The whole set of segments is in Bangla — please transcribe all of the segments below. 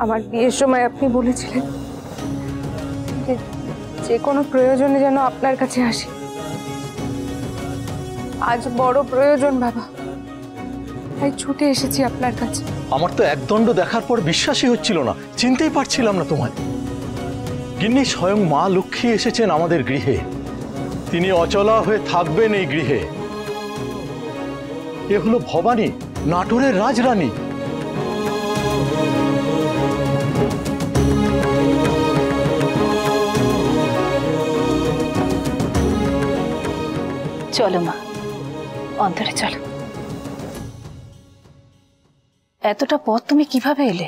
আমার বিয়ের সময় আপনি বলেছিলেন যে যে কোনো প্রয়োজনে যেন আপনার কাছে আসি। আজ বড় প্রয়োজন বাবা, তাই ছুটে এসেছি আপনার কাছে। আমার তো একদণ্ড দেখার পর বিশ্বাসই হচ্ছিল না, চিনতেই পারছিলাম না তোমায়। গিন্নি, স্বয়ং মা লক্ষ্মী এসেছেন আমাদের গৃহে। তিনি অচলা হয়ে থাকবেন এই গৃহে। এ হলো ভবানী, নাটোরের রাজরানী। চলো মা, অন্তরে চলো। এতটা পথ তুমি কিভাবে এলে?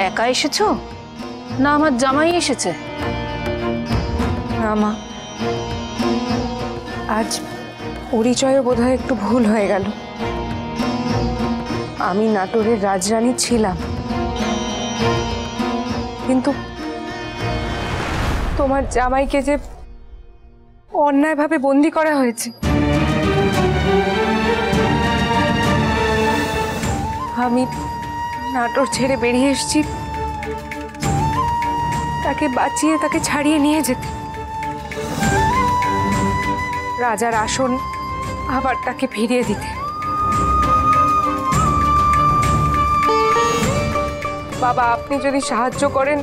একা এসেছো না আমার জামাই এসেছে? না মা, আজ পরিচয়ও বোধহয় একটু ভুল হয়ে গেল। আমি নাটোরের রাজরানী ছিলাম, কিন্তু তোমার জামাইকে যে অন্যায়ভাবে বন্দি করা হয়েছে, আমি নাটোর ছেড়ে বেরিয়ে এসেছি তাকে বাঁচিয়ে তাকে ছাড়িয়ে নিয়ে যেতে। রাজার আসন আবার তাকে ফিরিয়ে দিতে। বাবা, আপনি যদি সাহায্য করেন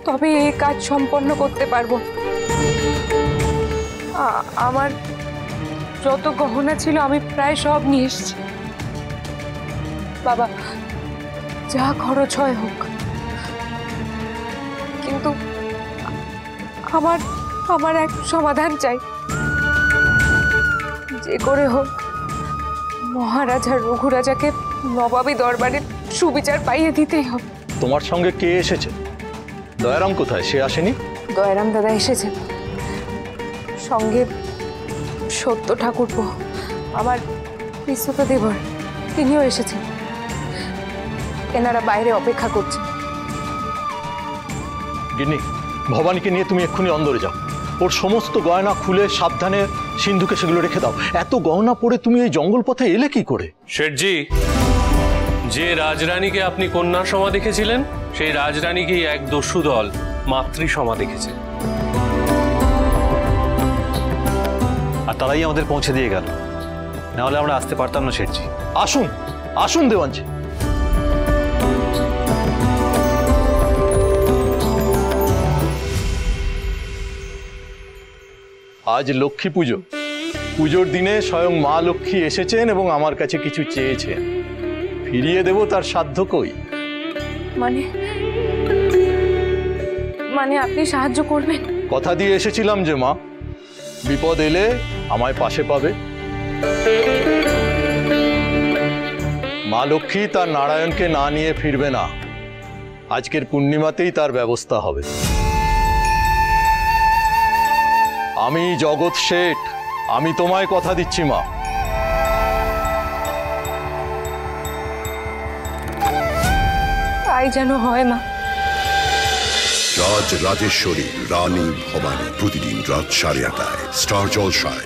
তবে এই কাজ সম্পন্ন করতে পারবো। আমার যত গহনা ছিল আমি প্রায় সব নিয়ে এসেছি। বাবা, যা খরচ হয় হোক, কিন্তু আমার আমার এক সমাধান চাই। যে করে হোক মহারাজা রঘুরাজাকে নবাবী দরবারে সুবিচার পাইয়ে দিতেই হবে। তোমার সঙ্গে কে এসেছে? দয়ারাম কোথায়? সে আসেনি? দয়ারাম দাদা এসেছেন, সঙ্গে সত্য ঠাকুরপো, আমার পিসুতো দেবর, তিনিও এসেছেন। এনারা বাইরে অপেক্ষা করছেন। গিন্নি, ভবানীকে নিয়ে তুমি এক্ষুনি অন্দরে যাও। ওর সমস্ত গয়না খুলে সাবধানে সিন্ধুকে সেগুলো রেখে দাও। এত গহনা পরে তুমি এই জঙ্গল পথে এলে কি করে? শেঠজি, যে রাজরানীকে আপনি কন্যা সমা দেখেছিলেন সেই রাজরানীকেই এক দস্যু দল মাতৃ সমা দেখেছে। আর তারাই আমাদের পৌঁছে দিয়ে গেল, নাহলে আমরা আসতে পারতাম না শেঠজি। আসুন আসুন দেওয়ানজি। আজ লক্ষ্মী পুজো। পুজোর দিনে স্বয়ং মা লক্ষ্মী এসেছেন এবং আমার কাছে কিছু চেয়েছেন। ফিরিয়ে দেব তার সাধ্য কই। মানে মানে আপনি সাহায্য করবেন? কথা দিয়ে এসেছিলাম যে মা, বিপদ এলে আমায় পাশে পাবে। মা লক্ষ্মী তার নারায়ণকে না নিয়ে ফিরবে না। আজকের পূর্ণিমাতেই তার ব্যবস্থা হবে। আমি জগৎ শেঠ, আমি তোমায় কথা দিচ্ছি মা। তাই যেন হয় মা। রাজ রাজেশ্বরী রানী ভবানী, প্রতিদিন রাত 8:30টায় স্টার জলসায়।